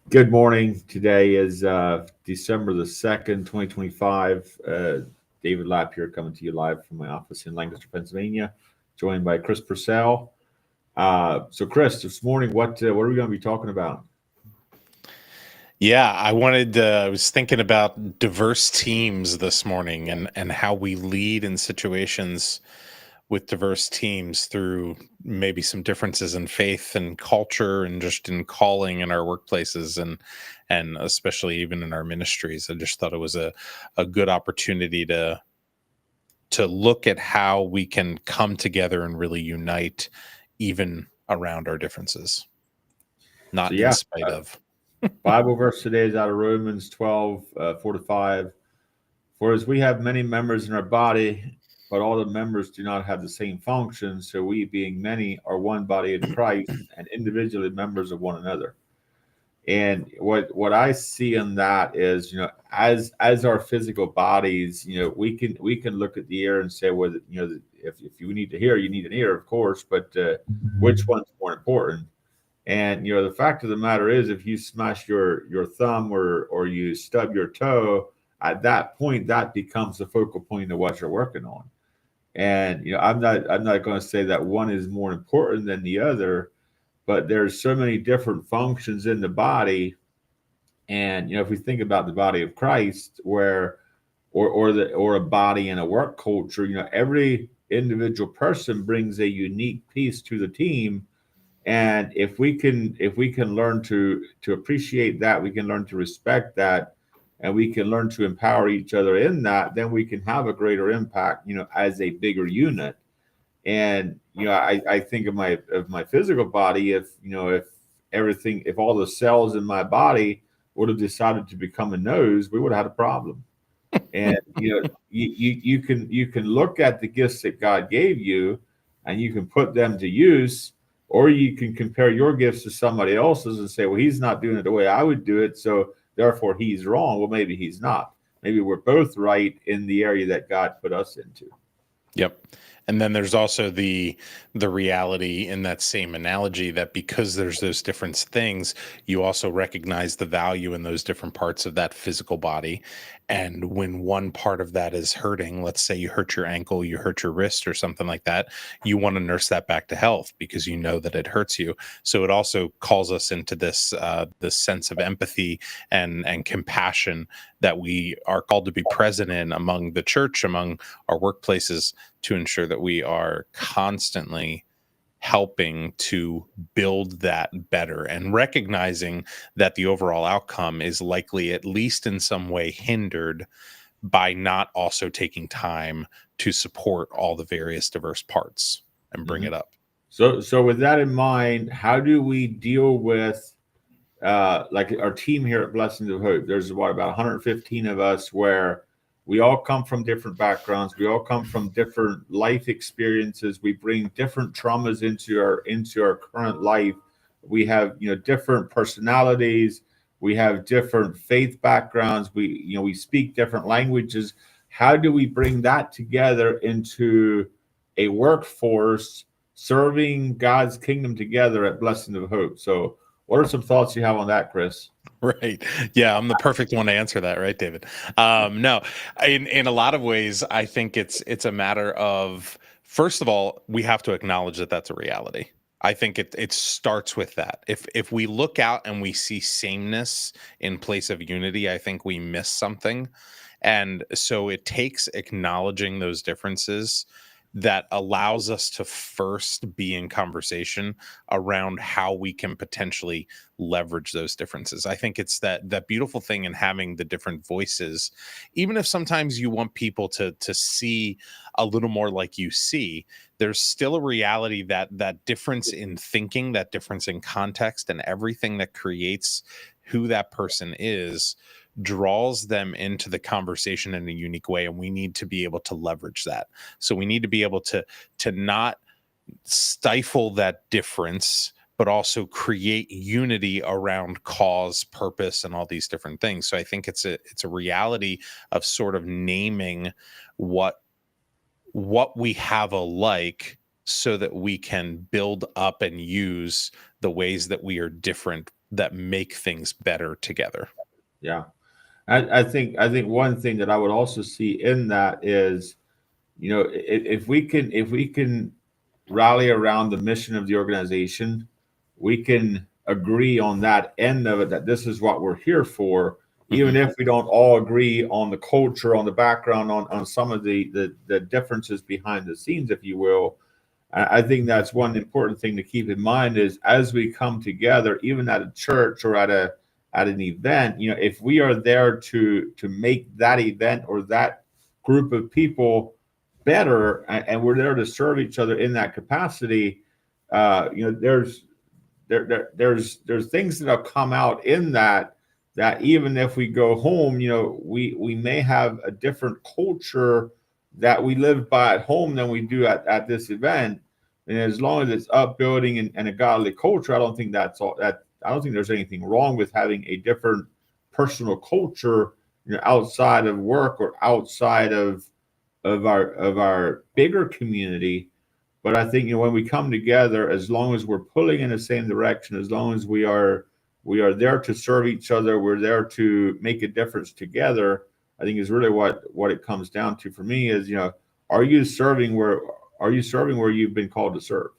Good morning. Today is December the 2nd, 2025. David Lapp here coming to you live from my office in Lancaster, Pennsylvania, joined by Chris Purcell. So, Chris, this morning, what are we going to be talking about? Yeah, I was thinking about diverse teams this morning and how we lead in situations with diverse teams through maybe some differences in faith and culture and just in calling in our workplaces and especially even in our ministries. I just thought it was a good opportunity to look at how we can come together and really unite even around our differences, So, not in yeah, spite of. Bible verse today is out of Romans 12, 4 to 5. For as we have many members in our body, but all the members do not have the same function, so we, being many, are one body in Christ and individually members of one another. And what I see in that is, as our physical bodies, we can look at the ear and say, well, if you need to hear, you need an ear, of course, but which one's more important? And the fact of the matter is, if you smash your thumb or you stub your toe, at that point, that becomes the focal point of what you're working on. And I'm not going to say that one is more important than the other, but there's so many different functions in the body. And if we think about the body of Christ, where or a body in a work culture, every individual person brings a unique piece to the team. And if we can learn to appreciate that, we can learn to respect that, and we can learn to empower each other in that, then we can have a greater impact, as a bigger unit. And I think of my physical body. If all the cells in my body would have decided to become a nose, we would have had a problem. And you can look at the gifts that God gave you, and you can put them to use, or you can compare your gifts to somebody else's and say, well, he's not doing it the way I would do it, so therefore he's wrong. Well, maybe he's not. Maybe we're both right in the area that God put us into. Yep. And then there's also the reality in that same analogy that because there's those different things, you also recognize the value in those different parts of that physical body. And when one part of that is hurting, let's say you hurt your ankle, you hurt your wrist or something like that, you want to nurse that back to health because you know that it hurts you. So it also calls us into this sense of empathy and compassion that we are called to be present in among the church, among our workplaces, to ensure that we are constantly helping to build that better and recognizing that the overall outcome is likely, at least in some way, hindered by not also taking time to support all the various diverse parts and bring Mhm. it up. So with that in mind, how do we deal with like our team here at Blessings of Hope? There's about 115 of us, where we all come from different backgrounds. We all come from different life experiences. We bring different traumas into our current life. We have different personalities. We have different faith backgrounds. We speak different languages. How do we bring that together into a workforce serving God's kingdom together at Blessings of Hope? So what are some thoughts you have on that, Chris? Right. Yeah, I'm the perfect one to answer that, right, David? No, in a lot of ways, I think it's a matter of, first of all, we have to acknowledge that that's a reality. I think it starts with that. If we look out and we see sameness in place of unity, I think we miss something. And so it takes acknowledging those differences that allows us to first be in conversation around how we can potentially leverage those differences. I think it's that beautiful thing in having the different voices, even if sometimes you want people to see a little more like you see, there's still a reality that difference in thinking, that difference in context, and everything that creates who that person is draws them into the conversation in a unique way, and we need to be able to leverage that. So we need to be able to not stifle that difference, but also create unity around cause, purpose, and all these different things. So I think it's a reality of sort of naming what we have alike so that we can build up and use the ways that we are different that make things better together. Yeah. I think one thing that I would also see in that is, if we can rally around the mission of the organization, we can agree on that end of it, that this is what we're here for, even Mhm. if we don't all agree on the culture, on the background, on some of the differences behind the scenes, if you will. I think that's one important thing to keep in mind is as we come together, even at a church or at an event, if we are there to make that event or that group of people better, and we're there to serve each other in that capacity, there's things that have come out in that even if we go home, we may have a different culture that we live by at home than we do at this event. And as long as it's upbuilding and a godly culture, I don't think that's all that I don't think there's anything wrong with having a different personal culture, outside of work or outside of our bigger community. But I think, when we come together, as long as we're pulling in the same direction, as long as we are there to serve each other, we're there to make a difference together. I think is really what it comes down to for me is, are you serving where are you serving where you've been called to serve?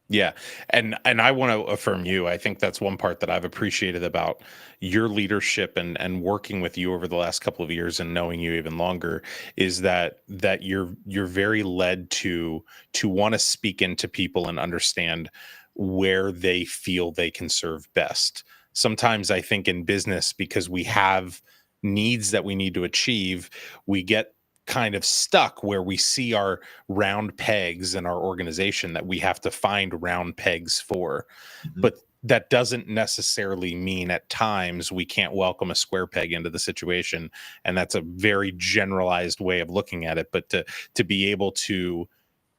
Yeah. And I want to affirm you. I think that's one part that I've appreciated about your leadership and working with you over the last couple of years and knowing you even longer is that you're very led to want to speak into people and understand where they feel they can serve best. Sometimes I think in business, because we have needs that we need to achieve, we get kind of stuck where we see our round pegs in our organization that we have to find round pegs for. Mhm. But that doesn't necessarily mean at times we can't welcome a square peg into the situation. And that's a very generalized way of looking at it. But to be able to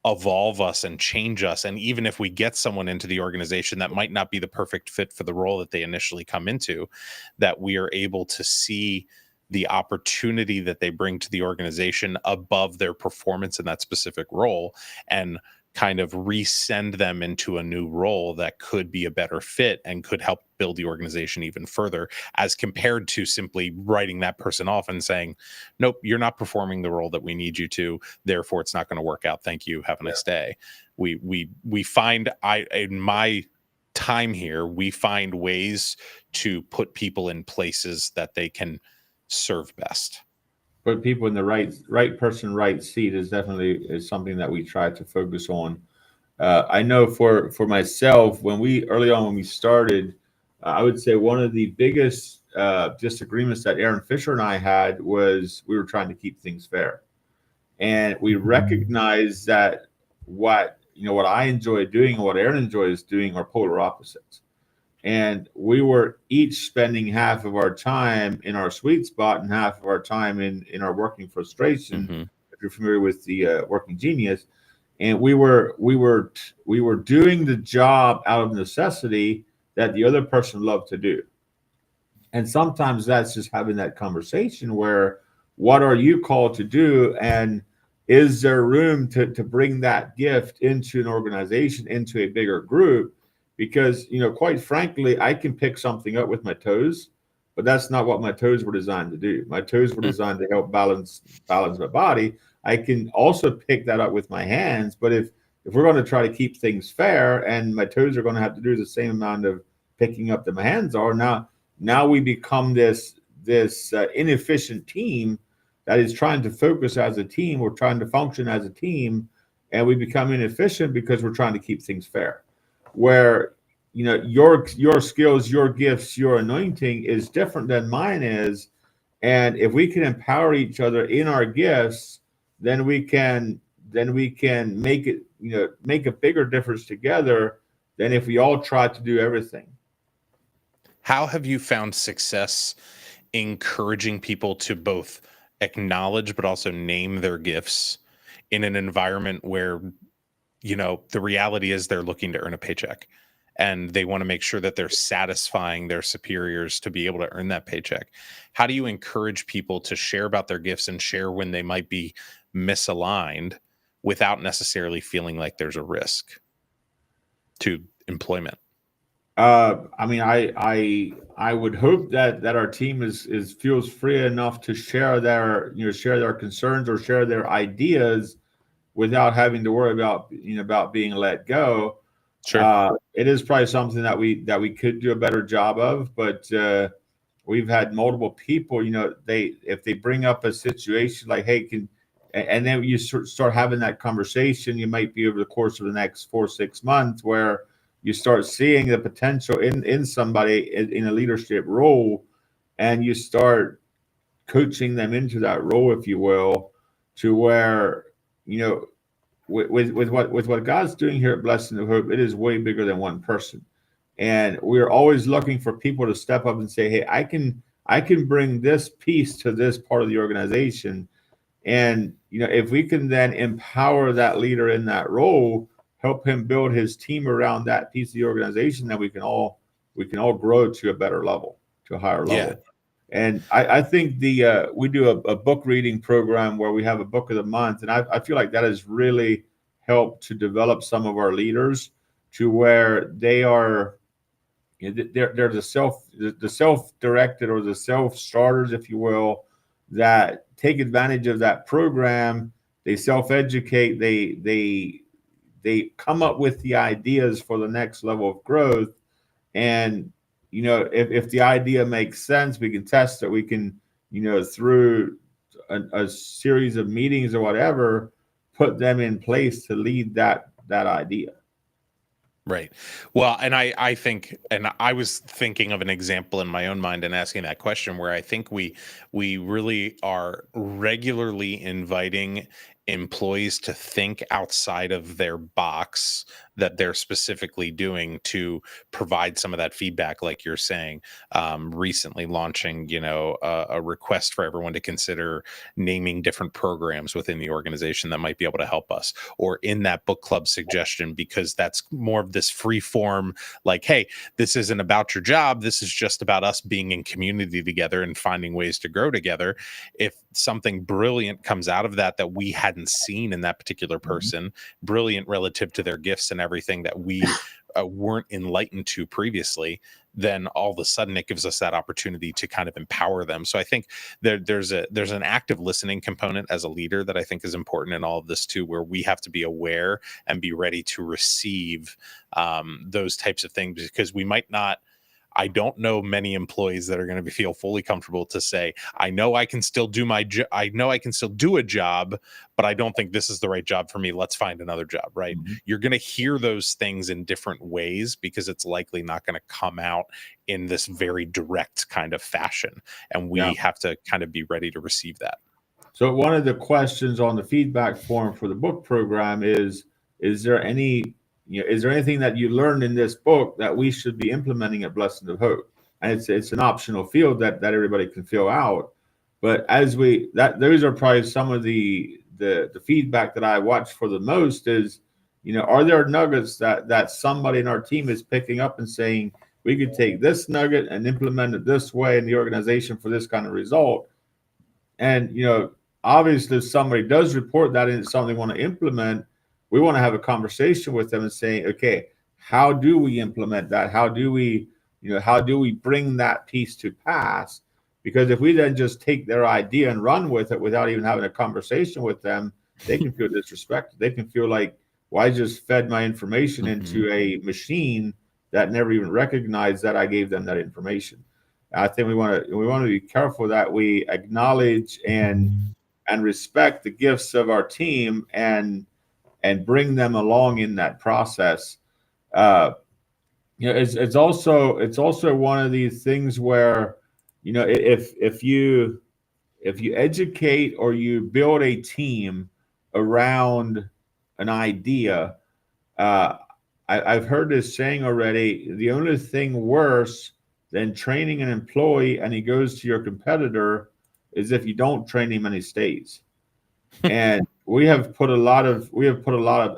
evolve us and change us, and even if we get someone into the organization that might not be the perfect fit for the role that they initially come into, that we are able to see the opportunity that they bring to the organization above their performance in that specific role, and kind of resend them into a new role that could be a better fit and could help build the organization even further, as compared to simply writing that person off and saying, nope, you're not performing the role that we need you to, therefore it's not going to work out, thank you, have a nice day. We find, I in my time here, we find ways to put people in places that they can serve best. Put people in the right person, right seat is something that we try to focus on. I know for myself, when we started, I would say one of the biggest disagreements that Aaron Fisher and I had was we were trying to keep things fair, and we recognized that what I enjoy doing and what Aaron enjoys doing are polar opposites. And we were each spending half of our time in our sweet spot and half of our time in our working frustration. Mm-hmm. If you're familiar with the working genius, and we were doing the job out of necessity that the other person loved to do. And sometimes that's just having that conversation where what are you called to do, and is there room to bring that gift into an organization, into a bigger group? Because quite frankly, I can pick something up with my toes, but that's not what my toes were designed to do. My toes were designed to help balance my body. I can also pick that up with my hands, but if we're going to try to keep things fair, and my toes are going to have to do the same amount of picking up that my hands are, now we become this inefficient team that is trying to focus as a team. We're trying to function as a team, and we become inefficient because we're trying to keep things fair. Where your skills, your gifts, your anointing is different than mine is, and if we can empower each other in our gifts, then we can make a bigger difference together than if we all try to do everything. How have you found success encouraging people to both acknowledge but also name their gifts in an environment where, the reality is they're looking to earn a paycheck and they want to make sure that they're satisfying their superiors to be able to earn that paycheck? How do you encourage people to share about their gifts and share when they might be misaligned without necessarily feeling like there's a risk to employment? I mean, I would hope that our team is feels free enough to share share their concerns or share their ideas without having to worry about about being let go. Sure. It is probably something that we could do a better job of, but we've had multiple people. They if they bring up a situation like, hey, and then you start having that conversation, you might be over the course of the next 4 6 months where you start seeing the potential in somebody in a leadership role, and you start coaching them into that role, if you will, to where you know with what God's doing here at Blessing of Hope, it is way bigger than one person, and we're always looking for people to step up and say, "Hey, I can bring this piece to this part of the organization," and if we can then empower that leader in that role, help him build his team around that piece of the organization, then we can all grow to a better level, to a higher Yeah. level. And I think we do a book reading program where we have a book of the month, and I feel like that has really helped to develop some of our leaders to where they are they're the self directed or the self starters, if you will, that take advantage of that program. They self educate. They come up with the ideas for the next level of growth, and if the idea makes sense, we can test it. We can through a series of meetings or whatever, put them in place to lead that idea. Right. Well, and I think, and I was thinking of an example in my own mind and asking that question where I think we really are regularly inviting employees to think outside of their box that they're specifically doing to provide some of that feedback, like you're saying. Recently launching, a request for everyone to consider naming different programs within the organization that might be able to help us, or in that book club suggestion, because that's more of this free form, like, hey, this isn't about your job, this is just about us being in community together and finding ways to grow together. If something brilliant comes out of that we hadn't seen in that particular Mhm. person, brilliant relative to their gifts and everything that we weren't enlightened to previously, then all of a sudden it gives us that opportunity to kind of empower them. So I think there's an active listening component as a leader that I think is important in all of this too, where we have to be aware and be ready to receive those types of things, because we might not. I don't know many employees that are going to feel fully comfortable to say, I know I can still do I know I can still do a job, but I don't think this is the right job for me. Let's find another job, right? Mhm. You're going to hear those things in different ways because it's likely not going to come out in this very direct kind of fashion. And Yeah. we have to kind of be ready to receive that. So one of the questions on the feedback form for the book program is there is there anything that you learned in this book that we should be implementing at Blessings of Hope? And it's an optional field that everybody can fill out. But as we that those are probably some of the feedback that I watch for the most is, are there nuggets that somebody in our team is picking up and saying, we could take this nugget and implement it this way in the organization for this kind of result? And obviously, if somebody does report that and it's something they want to implement, we want to have a conversation with them and say, okay, how do we implement that? How do we bring that piece to pass? Because if we then just take their idea and run with it without even having a conversation with them, they can feel disrespected. They can feel like, well, I just fed my information Mhm. into a machine that never even recognized that I gave them that information. I think we want to be careful that we acknowledge and respect the gifts of our team and bring them along in that process. Uh, it's also one of these things where if you educate or you build a team around an idea, uh, I've heard this saying already. The only thing worse than training an employee and he goes to your competitor is if you don't train him and he stays. And we have put a lot of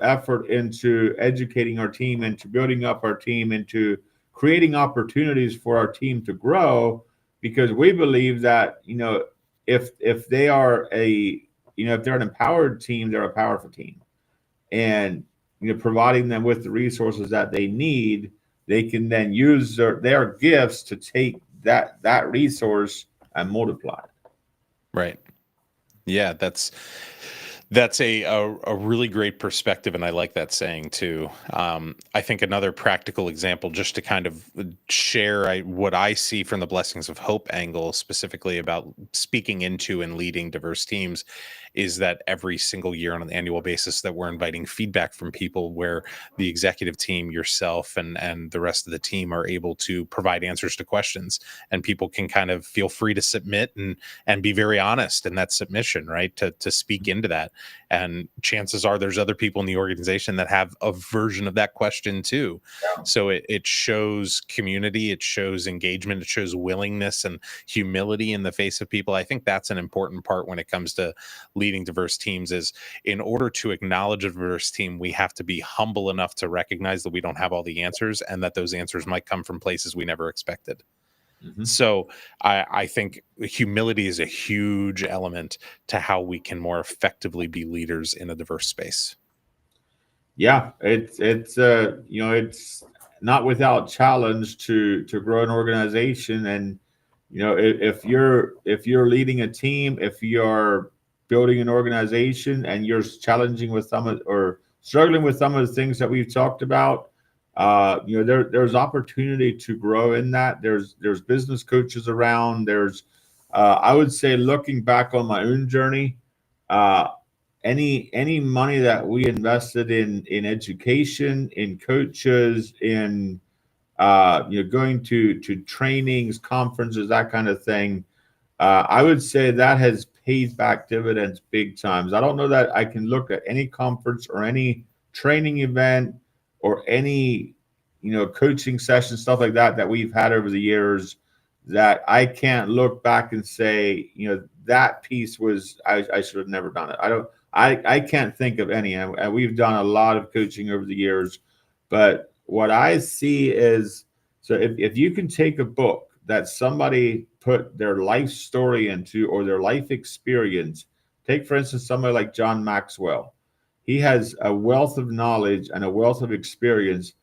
effort into educating our team, into building up our team, into creating opportunities for our team to grow, because we believe that if they are if they're an empowered team, they're a powerful team, and providing them with the resources that they need, they can then use their gifts to take that resource and multiply it. Right. Yeah, that's a really great perspective, and I like that saying too. I think another practical example, just to kind of share what I see from the blessings of hope angle, specifically about speaking into and leading diverse teams, is that every single year on an annual basis that we're inviting feedback from people, where the executive team, yourself, and the rest of the team are able to provide answers to questions, and people can kind of feel free to submit and be very honest in that submission, right? To speak into that. And chances are there's other people in the organization that have a version of that question too. Yeah. So it shows community, it shows engagement, it shows willingness and humility in the face of people. I think that's an important part when it comes to leading diverse teams. Is in order to acknowledge a diverse team, we have to be humble enough to recognize that we don't have all the answers, and that those answers might come from places we never expected. Mm-hmm. So I think humility is a huge element to how we can more effectively be leaders in a diverse space. Yeah, it's it's not without challenge to grow an organization. And if you're leading a team, if you're building an organization and you're challenging with or struggling with some of the things that we've talked about, there's opportunity to grow in that. There's business coaches around. There's I would say, looking back on my own journey, uh, any money that we invested in education, in coaches, in going to trainings, conferences, that kind of thing, I would say that has paid back dividends big times. I don't know that I can look at any conference or any training event or any coaching session, stuff like that we've had over the years, that I can't look back and say, that piece was, I should have never done it. I can't think of any, and we've done a lot of coaching over the years. But what I see is, so if you can take a book that somebody put their life story into, or their life experience, take for instance somebody like John Maxwell. He has a wealth of knowledge and a wealth of experience.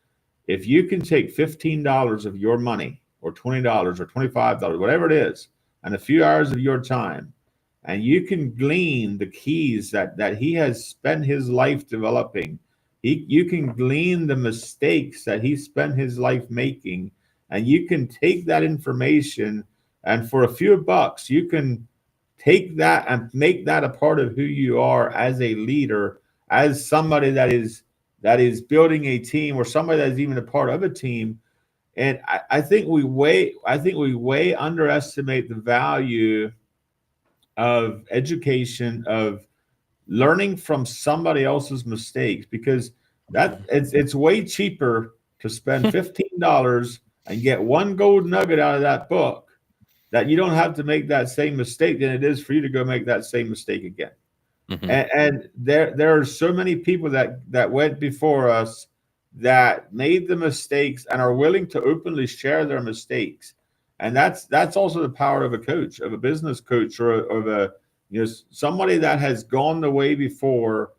If you can take $15 of your money, or $20 or $25, whatever it is, and a few hours of your time, and you can glean the keys that he has spent his life developing, you can glean the mistakes that he spent his life making, and you can take that information, and for a few bucks you can take that and make that a part of who you are as a leader, as somebody that is building a team, or somebody that is even a part of a team. And I think we way underestimate the value of education, of learning from somebody else's mistakes, because it's way cheaper to spend $15 and get one gold nugget out of that book, that you don't have to make that same mistake, than it is for you to go make that same mistake again. Mm-hmm. And there are so many people that went before us, that made the mistakes and are willing to openly share their mistakes. And that's also the power of a coach, of a business coach, or of a somebody that has gone the way before,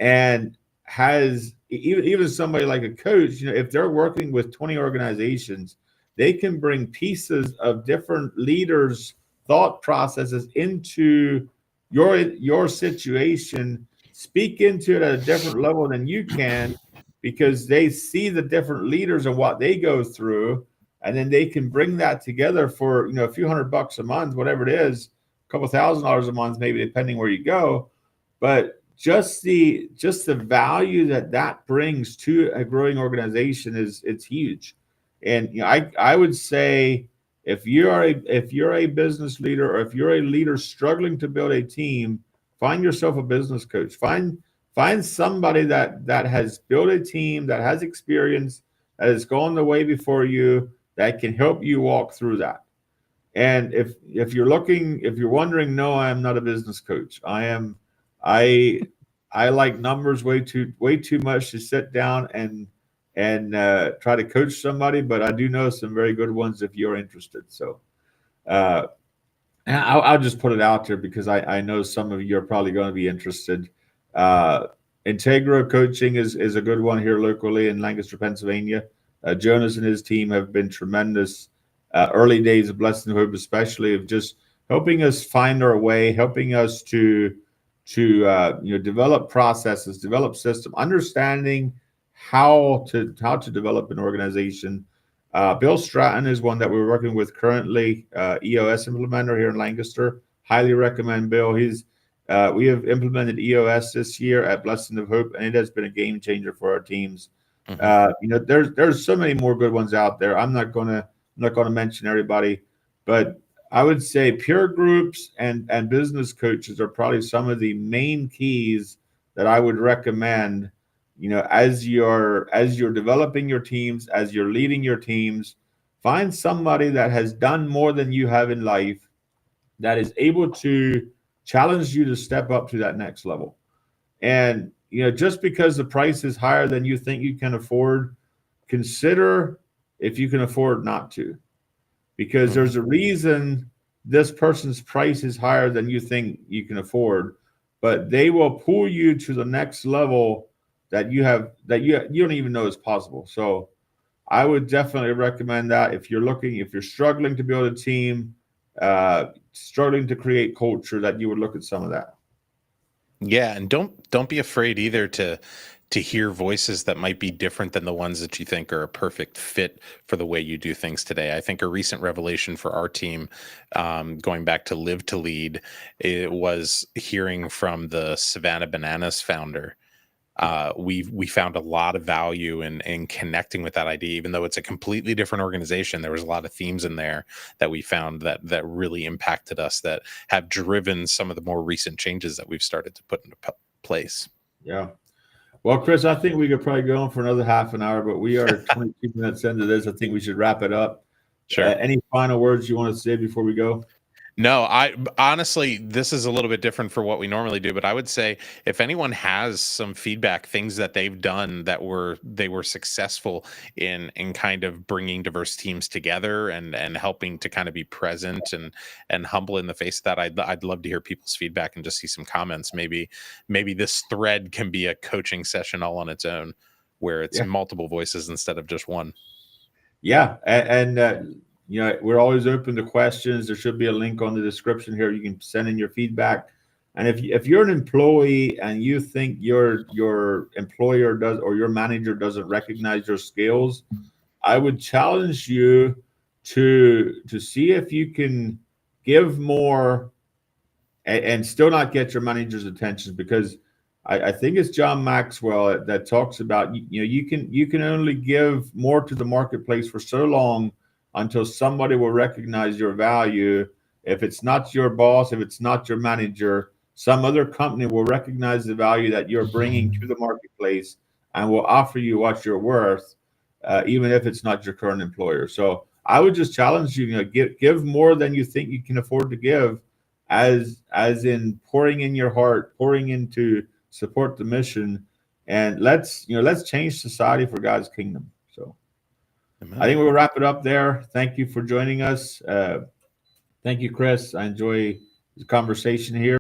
and has even somebody like a coach. If they're working with 20 organizations, they can bring pieces of different leaders' thought processes into your situation, speak into it at a different level than you can, because they see the different leaders and what they go through, and then they can bring that together for a few $100 a month, whatever it is, a couple $1,000 a month, maybe, depending where you go. But just the value that brings to a growing organization it's huge. And I would say, if you're a business leader, or if you're a leader struggling to build a team, find yourself a business coach. Find somebody that has built a team, that has experience, that has gone the way before you, that can help you walk through that. And if you're wondering, no, I am not a business coach. I like numbers way too much to sit down and try to coach somebody, but I do know some very good ones if you're interested. So and I'll just put it out there, because I know some of you are probably going to be interested. Uh, Integra Coaching is a good one here locally in Lancaster, Pennsylvania. Jonas and his team have been tremendous. Early days of Blessed and Hope, especially, of just helping us find our way, helping us to develop processes, develop system, understanding how to develop an organization. Bill Stratton is one that we're working with currently, EOS implementer here in Lancaster. Highly recommend Bill. We have implemented EOS this year at Blessing of Hope, and it has been a game changer for our teams. There's so many more good ones out there. I'm not gonna mention everybody, but I would say peer groups and business coaches are probably some of the main keys that I would recommend. As you're developing your teams, as you're leading your teams, find somebody that has done more than you have in life, that is able to challenge you to step up to that next level. And just because the price is higher than you think you can afford, consider if you can afford not to, because there's a reason this person's price is higher than you think you can afford, but they will pull you to the next level that you don't even know is possible. So I would definitely recommend that if you're struggling to build a team, struggling to create culture, that you would look at some of that. Yeah, and don't be afraid either to hear voices that might be different than the ones that you think are a perfect fit for the way you do things today. I think a recent revelation for our team, going back to Live to Lead, it was hearing from the Savannah Bananas founder. We found a lot of value in connecting with that idea, even though it's a completely different organization. There was a lot of themes in there that we found that really impacted us, that have driven some of the more recent changes that we've started to put into place. Yeah. Well, Chris, I think we could probably go on for another half an hour, but we are 22 minutes into this. I think we should wrap it up. Sure. Any final words you want to say before we go? No, I honestly, this is a little bit different for what we normally do, but I would say if anyone has some feedback, things that they've done that they were successful in kind of bringing diverse teams together and helping to kind of be present and humble in the face of that, I'd love to hear people's feedback and just see some comments. Maybe this thread can be a coaching session all on its own, where it's multiple voices instead of just one. Yeah, and we're always open to questions. There should be a link on the description here. You can send in your feedback. And if you're an employee and you think your employer does, or your manager doesn't recognize your skills, I would challenge you to see if you can give more and still not get your manager's attention, because I think it's John Maxwell that talks about you can only give more to the marketplace for so long until somebody will recognize your value. If it's not your boss, if it's not your manager, some other company will recognize the value that you're bringing to the marketplace and will offer you what you're worth, even if it's not your current employer. So I would just challenge you, give more than you think you can afford to give, as in pouring in your heart, pouring into support the mission, and let's change society for God's kingdom. So Amen. I think we'll wrap it up there. Thank you for joining us. Thank you, Chris. I enjoy the conversation here.